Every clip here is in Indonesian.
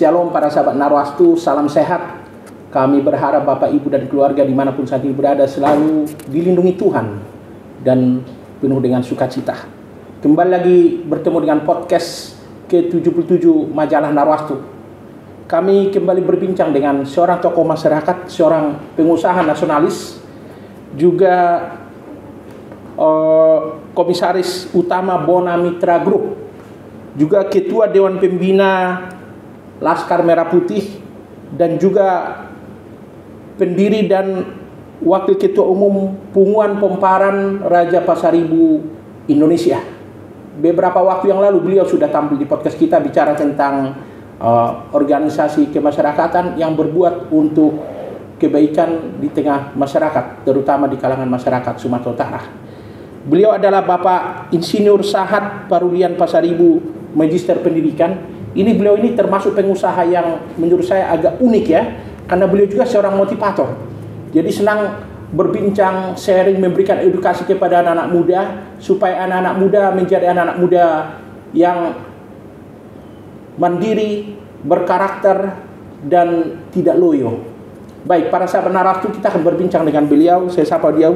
Shalom para sahabat Narwastu, salam sehat. Kami berharap Bapak, Ibu, dan keluarga dimanapun saat ini berada selalu dilindungi Tuhan dan penuh dengan sukacita. Kembali lagi bertemu dengan podcast ke-77 Majalah Narwastu. Kami kembali berbincang dengan seorang tokoh masyarakat, seorang pengusaha nasionalis, juga komisaris utama Bona Mitra Group, juga ketua Dewan Pembina Laskar Merah Putih, dan juga pendiri dan wakil ketua umum Punguan Pomparan Raja Pasaribu Indonesia. Beberapa waktu yang lalu beliau sudah tampil di podcast kita bicara tentang organisasi kemasyarakatan yang berbuat untuk kebaikan di tengah masyarakat, terutama di kalangan masyarakat Sumatera Utara. Beliau adalah Bapak Insinyur Sahat Parulian Pasaribu, Magister Pendidikan. Beliau ini termasuk pengusaha yang menurut saya agak unik ya, karena beliau juga seorang motivator. Jadi senang berbincang, sharing, memberikan edukasi kepada anak-anak muda, supaya anak-anak muda menjadi anak-anak muda yang mandiri, berkarakter, dan tidak loyo. Baik, para sahabat Narwastu, kita akan berbincang dengan beliau. Saya sapa dia.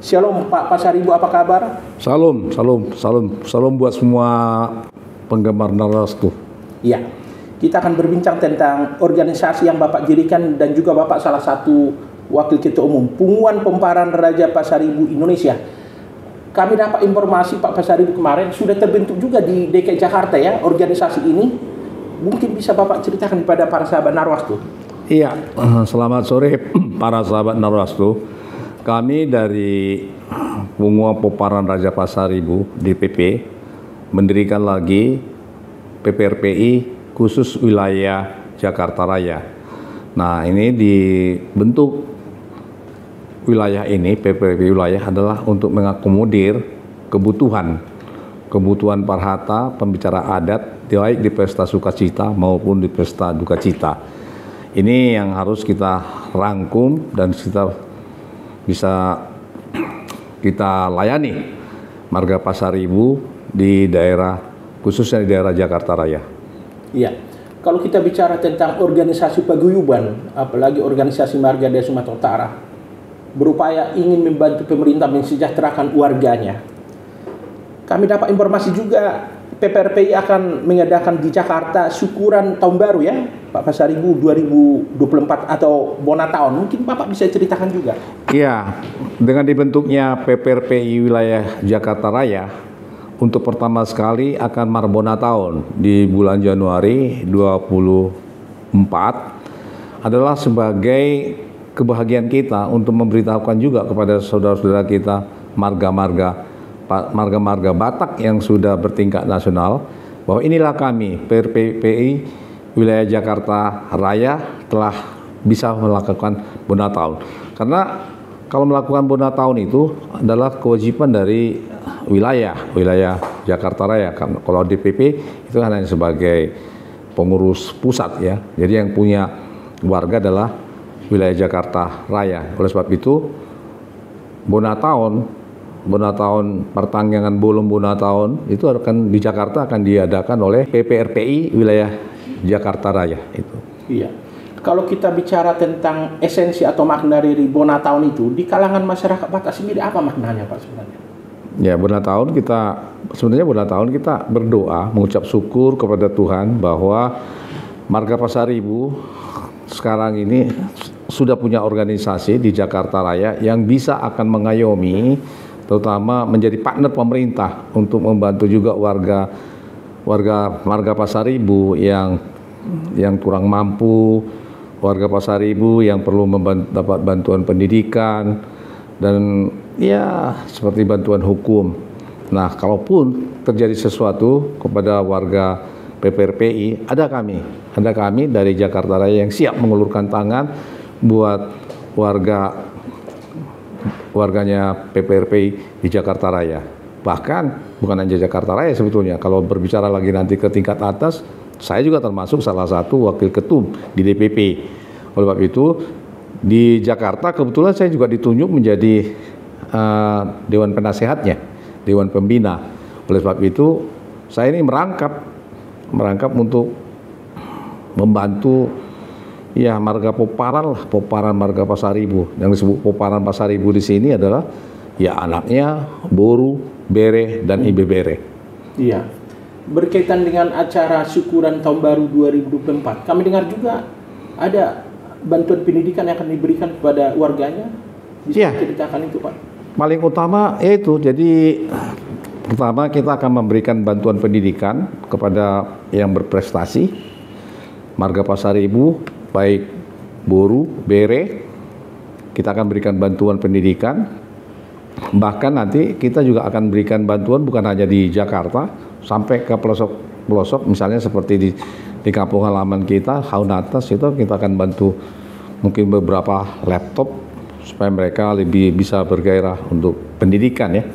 Shalom Pak Pasaribu, apa kabar? Salam buat semua penggemar Narwastu. Ya, kita akan berbincang tentang organisasi yang Bapak dirikan dan juga Bapak salah satu wakil ketua umum Punguan Pomparan Raja Pasaribu Indonesia. Kami dapat informasi Pak Pasaribu kemarin sudah terbentuk juga di DKI Jakarta ya, organisasi ini. Mungkin bisa Bapak ceritakan kepada para sahabat Narwastu. Iya, selamat sore para sahabat Narwastu. Kami dari Punguan Pomparan Raja Pasaribu DPP mendirikan lagi PPRPI khusus wilayah Jakarta Raya. Nah, ini dibentuk wilayah ini, PPRPI wilayah adalah untuk mengakomodir kebutuhan parhata, pembicara adat, baik di pesta sukacita maupun di pesta dukacita. Ini yang harus kita rangkum dan bisa kita layani marga Pasaribu di daerah, khususnya di daerah Jakarta Raya. Iya, kalau kita bicara tentang organisasi paguyuban, apalagi organisasi marga dari Sumatera Utara, berupaya ingin membantu pemerintah mensejahterakan warganya. Kami dapat informasi juga PPRPI akan mengadakan di Jakarta syukuran tahun baru ya, Pak Pasaribu 2024 atau Bona Tahun. Mungkin Bapak bisa ceritakan juga. Iya, dengan dibentuknya PPRPI wilayah Jakarta Raya, untuk pertama sekali akan Marbona Tahun di bulan Januari 2024 adalah sebagai kebahagiaan kita untuk memberitahukan juga kepada saudara-saudara kita marga-marga Batak yang sudah bertingkat nasional bahwa inilah kami PPRPI wilayah Jakarta Raya telah bisa melakukan Bona Tahun. Karena kalau melakukan Bona Tahun itu adalah kewajiban dari wilayah Jakarta Raya. Kalau DPP itu hanya sebagai pengurus pusat ya. Jadi yang punya warga adalah wilayah Jakarta Raya. Oleh sebab itu Bona Tahun pertanggangan bolong Bona Tahun itu akan di Jakarta akan diadakan oleh PPRPI wilayah Jakarta Raya itu. Iya. Kalau kita bicara tentang esensi atau makna dari Bona Tahun itu, di kalangan masyarakat Batak sendiri apa maknanya Pak sebenarnya? Ya, Bona Tahun kita berdoa, mengucap syukur kepada Tuhan bahwa marga Pasaribu sekarang ini sudah punya organisasi di Jakarta Raya yang bisa akan mengayomi, terutama menjadi partner pemerintah untuk membantu juga warga Pasaribu yang kurang mampu, warga Pasaribu yang perlu dapat bantuan pendidikan dan ya seperti bantuan hukum. Nah, kalaupun terjadi sesuatu kepada warga PPRPI, ada kami dari Jakarta Raya yang siap mengulurkan tangan buat warganya PPRPI di Jakarta Raya. Bahkan bukan hanya Jakarta Raya sebetulnya, kalau berbicara lagi nanti ke tingkat atas, saya juga termasuk salah satu wakil ketum di DPP. Oleh sebab itu di Jakarta kebetulan saya juga ditunjuk menjadi Dewan Penasehatnya, Dewan Pembina. Oleh sebab itu saya ini merangkap untuk membantu ya marga Poparan lah, Poparan marga Pasaribu. Yang disebut Poparan Pasaribu di sini adalah ya anaknya Boru, Bere, dan Ibe Bere. Iya. Berkaitan dengan acara syukuran tahun baru 2024, kami dengar juga ada bantuan pendidikan yang akan diberikan kepada warganya. Bisa ceritakan itu, Pak? Paling utama yaitu, jadi pertama kita akan memberikan bantuan pendidikan kepada yang berprestasi, marga Pasaribu, baik Boru, Bere, kita akan berikan bantuan pendidikan. Bahkan nanti kita juga akan berikan bantuan bukan hanya di Jakarta, sampai ke pelosok-pelosok, misalnya seperti di kampung halaman kita, Haun Atas, itu kita akan bantu mungkin beberapa laptop supaya mereka lebih bisa bergairah untuk pendidikan ya.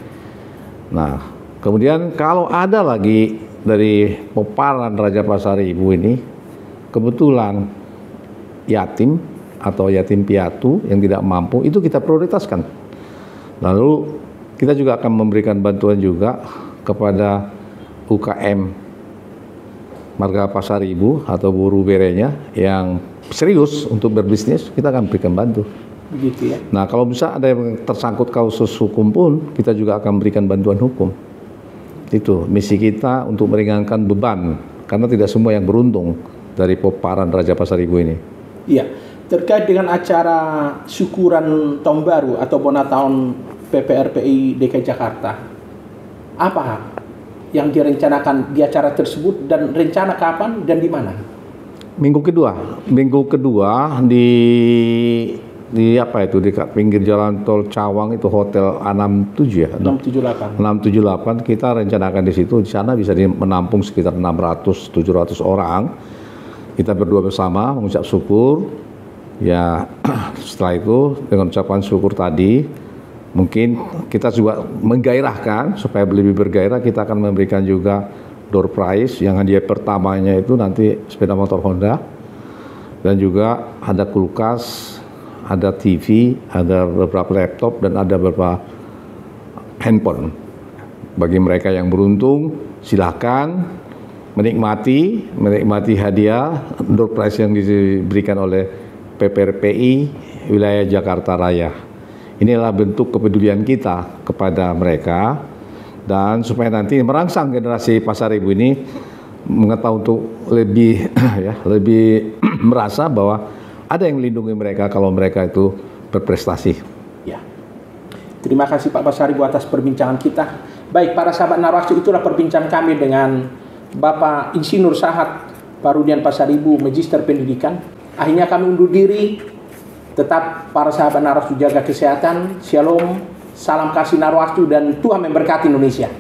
Nah, kemudian kalau ada lagi dari Poparan Raja Pasaribu ini kebetulan yatim atau yatim piatu yang tidak mampu, itu kita prioritaskan. Lalu kita juga akan memberikan bantuan juga kepada UKM marga Pasaribu atau Boru Berenya yang serius untuk berbisnis, kita akan berikan bantu. Begitu ya. Nah, kalau bisa ada yang tersangkut kasus hukum pun, kita juga akan berikan bantuan hukum. Itu misi kita untuk meringankan beban, karena tidak semua yang beruntung dari Poparan Raja Pasaribu ini. Iya, terkait dengan acara syukuran tahun baru atau bona tahun PPRPI DKI Jakarta, apa yang direncanakan di acara tersebut dan rencana kapan dan di mana? Minggu kedua di apa itu, di pinggir jalan tol Cawang itu, Hotel A67 ya, 678 kita rencanakan di situ. Di sana bisa menampung sekitar 600-700 orang. Kita berdua bersama mengucap syukur ya. Setelah itu dengan ucapan syukur tadi, mungkin kita juga menggairahkan supaya lebih bergairah, kita akan memberikan juga door prize yang hadiah pertamanya itu nanti sepeda motor Honda, dan juga ada kulkas, ada TV, ada beberapa laptop, dan ada beberapa handphone. Bagi mereka yang beruntung, silakan menikmati hadiah door prize yang diberikan oleh PPRPI wilayah Jakarta Raya. Inilah bentuk kepedulian kita kepada mereka, dan supaya nanti merangsang generasi Pasaribu ini mengetahui untuk lebih lebih merasa bahwa ada yang melindungi mereka kalau mereka itu berprestasi. Ya. Terima kasih Pak Pasaribu atas perbincangan kita. Baik, para sahabat Narwastu, itulah perbincangan kami dengan Bapak Insinyur Sahat Parudian Pasaribu, Magister Pendidikan. Akhirnya kami undur diri. Tetap para sahabat Narwastu jaga kesehatan. Shalom, salam kasih Narwastu, dan Tuhan memberkati Indonesia.